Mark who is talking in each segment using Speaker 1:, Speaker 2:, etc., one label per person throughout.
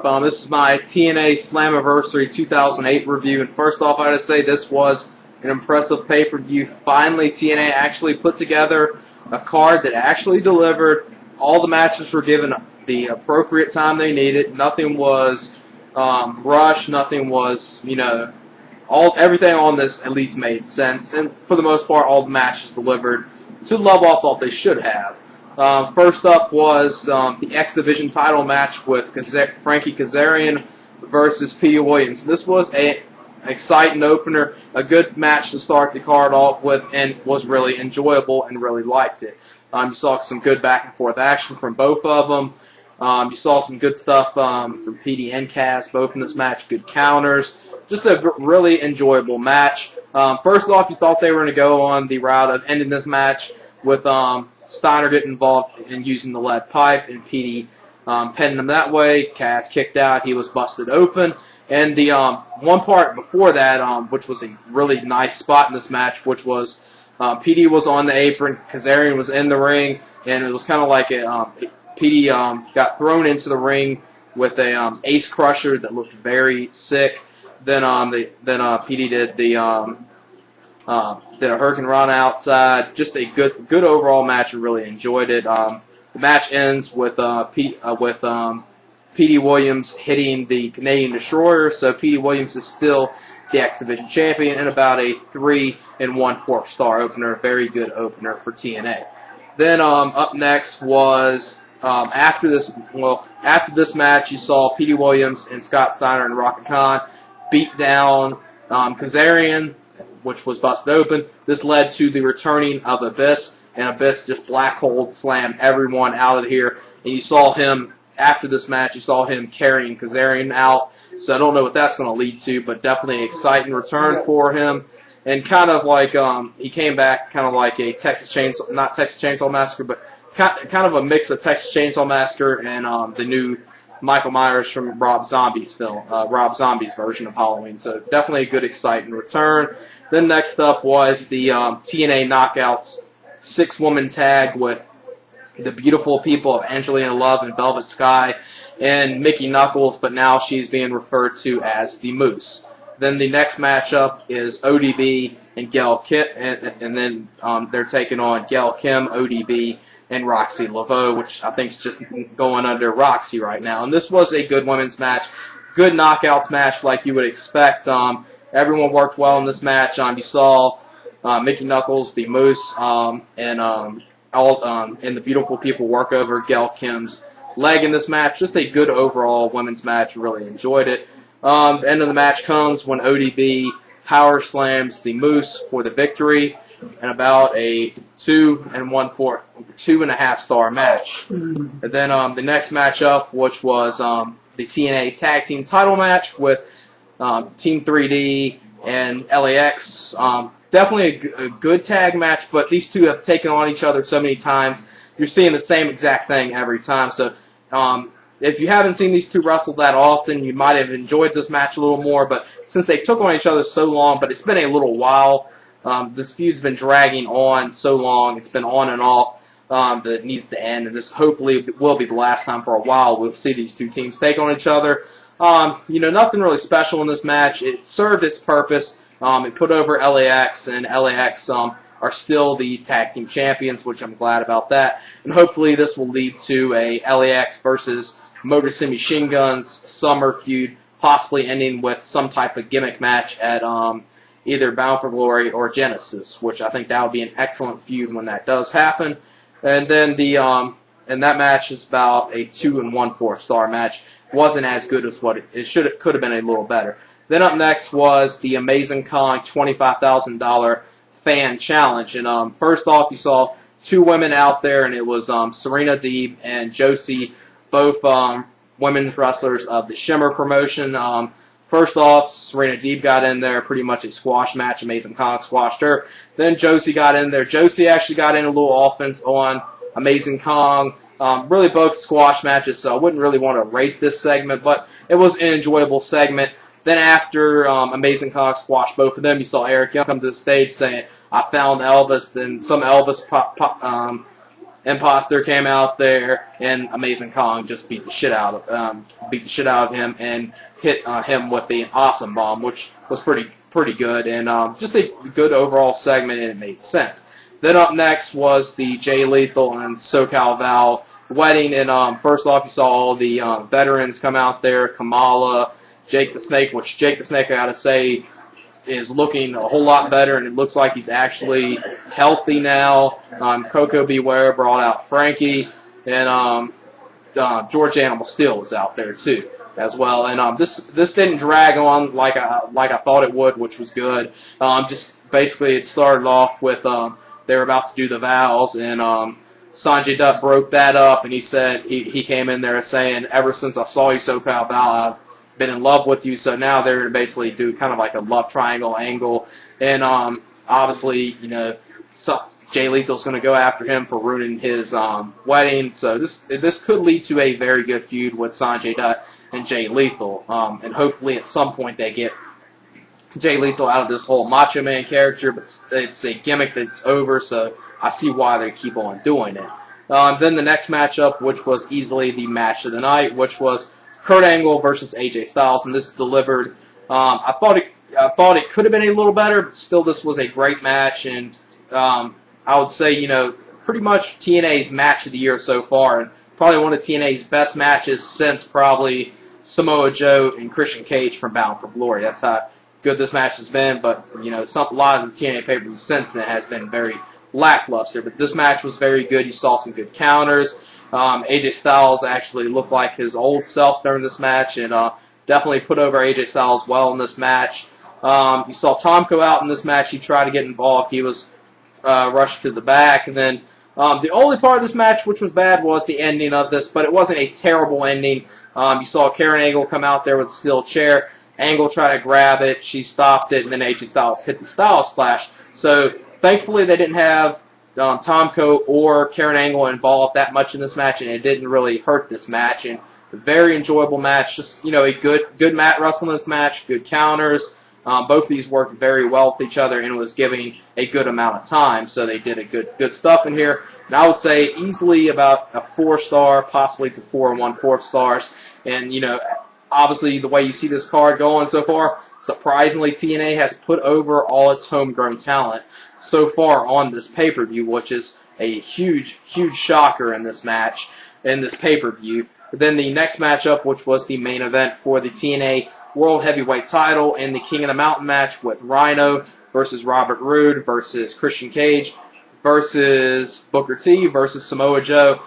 Speaker 1: up? This is my TNA Slammiversary 2008 review, and first off, I gotta say this was an impressive pay-per-view. Finally, TNA actually put together a card that actually delivered. All the matches were given the appropriate time they needed. Nothing was rushed. Nothing was, everything on this at least made sense, and for the most part, all the matches delivered to the level I thought they should have. First up was the X Division title match with Frankie Kazarian versus Petey Williams. This was an exciting opener, a good match to start the card off with, and was really enjoyable and really liked it. You saw some good back and forth action from both of them. You saw some good stuff from Petey and Kaz, both in this match, good counters. Just a really enjoyable match. First off, you thought they were going to go on the route of ending this match with Steiner getting involved in using the lead pipe, and Petey pinning him that way. Kaz kicked out. He was busted open. And the one part before that, which was a really nice spot in this match, which was Petey was on the apron, Kazarian was in the ring, and it was kind of like Petey got thrown into the ring with a ace crusher that looked very sick. Then Petey did did a Hurricane Rana outside. Just a good overall match. I really enjoyed it. The match ends with Petey Williams hitting the Canadian Destroyer, so Petey Williams is still the X Division champion, and about a 3 1/4 star opener. Very good opener for TNA. Then up next was after this match, you saw Petey Williams and Scott Steiner and Rocket Khan beat down Kazarian, which was busted open. This led to the returning of Abyss, and Abyss just black hole slammed everyone out of here. And you saw him, after this match, you saw him carrying Kazarian out. So I don't know what that's going to lead to, but definitely an exciting return for him. And kind of like, he came back kind of like a not Texas Chainsaw Massacre, but kind of a mix of Texas Chainsaw Massacre and the new Michael Myers from Rob Zombie's version of Halloween. So definitely a good, exciting return. Then next up was the TNA Knockouts 6-woman tag with the beautiful people of Angelina Love and Velvet Sky and Mickey Knuckles, but now she's being referred to as the Moose. Then the next matchup is ODB and Gail Kim, and then they're taking on Gail Kim, ODB, and Roxxi Laveau, which I think is just going under Roxxi right now. And this was a good women's match, good knockouts match like you would expect. Everyone worked well in this match. You saw Mickey Knuckles, the Moose, and the beautiful people work over Gail Kim's leg in this match. Just a good overall women's match. Really enjoyed it. The end of the match comes when ODB power slams the Moose for the victory, and about a 2 1/2 star match. And then the next matchup, which was the TNA Tag Team title match with Team 3D and LAX. Definitely a good tag match, but these two have taken on each other so many times. You're seeing the same exact thing every time. So if you haven't seen these two wrestle that often, you might have enjoyed this match a little more. But since they took on each other so long, but it's been a little while, this feud's been dragging on so long. It's been on and off that it needs to end. And this hopefully will be the last time for a while we'll see these two teams take on each other. Nothing really special in this match. It served its purpose. It put over LAX, and LAX are still the tag team champions, which I'm glad about that. And hopefully this will lead to a LAX versus Motor City Machine Guns summer feud, possibly ending with some type of gimmick match at either Bound for Glory or Genesis, which I think that would be an excellent feud when that does happen. And then and that match is about a 2 1/4 star match. Wasn't as good as what it could have been a little better. Then up next was the Amazing Kong $25,000 fan challenge. And first off, you saw two women out there, and it was Serena Deeb and Josie, both women's wrestlers of the Shimmer promotion. First off, Serena Deeb got in there, pretty much a squash match. Amazing Kong squashed her. Then Josie got in there. Josie actually got in a little offense on Amazing Kong. Really both squash matches, so I wouldn't really want to rate this segment, but it was an enjoyable segment. Then after Amazing Kong squashed both of them, you saw Eric Young come to the stage saying, "I found Elvis." Then some Elvis Imposter came out there, and Amazing Kong just beat the shit out of him and hit him with the Awesome Bomb, which was pretty good, and just a good overall segment, and it made sense. Then up next was the Jay Lethal and SoCal Val wedding, and first off, you saw all the veterans come out there, Kamala, Jake the Snake, which Jake the Snake, I gotta say, is looking a whole lot better, and it looks like he's actually healthy now. Coco Beware brought out Frankie, and George Animal Steel was out there too as well. And this didn't drag on like I thought it would, which was good. Just basically it started off with they were about to do the vows, and Sanjay Dutt broke that up, and he said he came in there saying, ever since I saw you, SoCal Val, I've been in love with you. So now they're going to basically do kind of like a love triangle angle, and obviously, you know, Jay Lethal's going to go after him for ruining his wedding. So this could lead to a very good feud with Sanjay Dutt and Jay Lethal, and hopefully at some point they get Jay Lethal out of this whole Macho Man character, but it's a gimmick that's over, so I see why they keep on doing it. Then the next matchup, which was easily the match of the night, which was Kurt Angle versus AJ Styles, and this delivered. I thought it could have been a little better, but still this was a great match, and I would say, you know, pretty much TNA's match of the year so far, and probably one of TNA's best matches since probably Samoa Joe and Christian Cage from Bound for Glory. That's how good this match has been, but, you know, a lot of the TNA pay-per-view since then has been very lackluster, but this match was very good. You saw some good counters. AJ Styles actually looked like his old self during this match, and definitely put over AJ Styles well in this match. You saw Tomko out in this match. He tried to get involved. He was rushed to the back, and then the only part of this match which was bad was the ending of this, but it wasn't a terrible ending. You saw Karen Angle come out there with a steel chair. Angle tried to grab it. She stopped it, and then AJ Styles hit the Styles Splash. So thankfully they didn't have Tomko or Karen Angle involved that much in this match, and it didn't really hurt this match. And a very enjoyable match. Just, you know, a good mat wrestling this match, good counters. Both of these worked very well with each other and was giving a good amount of time, so they did a good stuff in here. And I would say easily about a 4-star, possibly to 4 1/4 stars. And, you know, obviously the way you see this card going so far, surprisingly TNA has put over all its homegrown talent so far on this pay-per-view, which is a huge shocker in this match, in this pay-per-view. Then the next matchup, which was the main event for the TNA World Heavyweight title in the King of the Mountain match with Rhino versus Robert Roode versus Christian Cage versus Booker T versus Samoa Joe.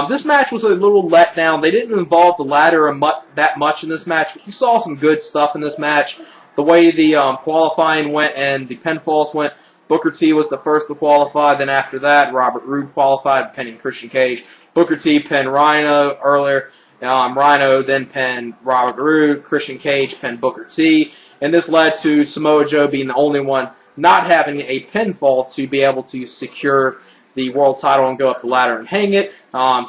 Speaker 1: This match was a little letdown. They didn't involve the ladder that much in this match, but you saw some good stuff in this match. The way the qualifying went and the pinfalls went, Booker T was the first to qualify. Then after that, Robert Roode qualified, pinning Christian Cage. Booker T pinned Rhino earlier. Rhino then pinned Robert Roode. Christian Cage pinned Booker T. And this led to Samoa Joe being the only one not having a pinfall to be able to secure the world title and go up the ladder and hang it.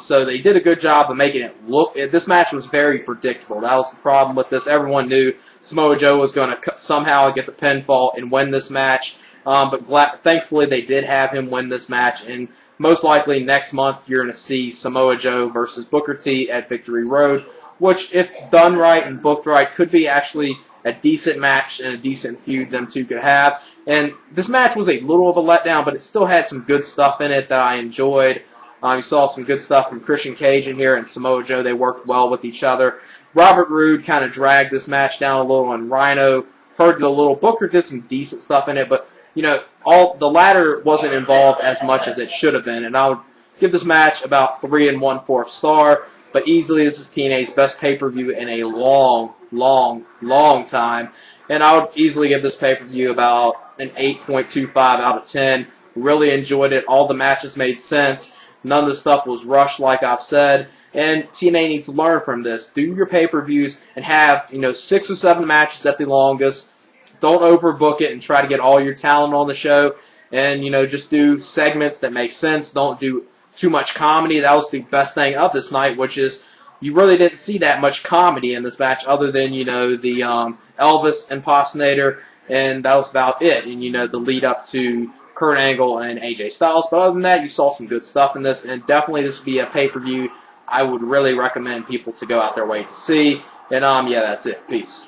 Speaker 1: So they did a good job of making it look. This match was very predictable. That was the problem with this. Everyone knew Samoa Joe was going to somehow get the pinfall and win this match. But thankfully they did have him win this match, and most likely next month you're going to see Samoa Joe versus Booker T at Victory Road, which, if done right and booked right, could be actually a decent match and a decent feud them two could have. And this match was a little of a letdown, but it still had some good stuff in it that I enjoyed. You saw some good stuff from Christian Cage in here and Samoa Joe. They worked well with each other. Robert Roode kind of dragged this match down a little, and Rhino hurt it a little. Booker did some decent stuff in it, but, you know, the ladder wasn't involved as much as it should have been. And I would give this match about 3 1/4 star, but easily this is TNA's best pay-per-view in a long time. And I would easily give this pay-per-view about an 8.25 out of 10. Really enjoyed it. All the matches made sense. None of the stuff was rushed, like I've said. And TNA needs to learn from this. Do your pay-per-views and have, 6 or 7 matches at the longest. Don't overbook it and try to get all your talent on the show. And, just do segments that make sense. Don't do too much comedy. That was the best thing of this night, which is you really didn't see that much comedy in this match other than, the Elvis impersonator, and that was about it. And, the lead up to Kurt Angle and AJ Styles. But other than that, you saw some good stuff in this, and definitely this would be a pay-per-view I would really recommend people to go out their way to see. And yeah, that's it. Peace.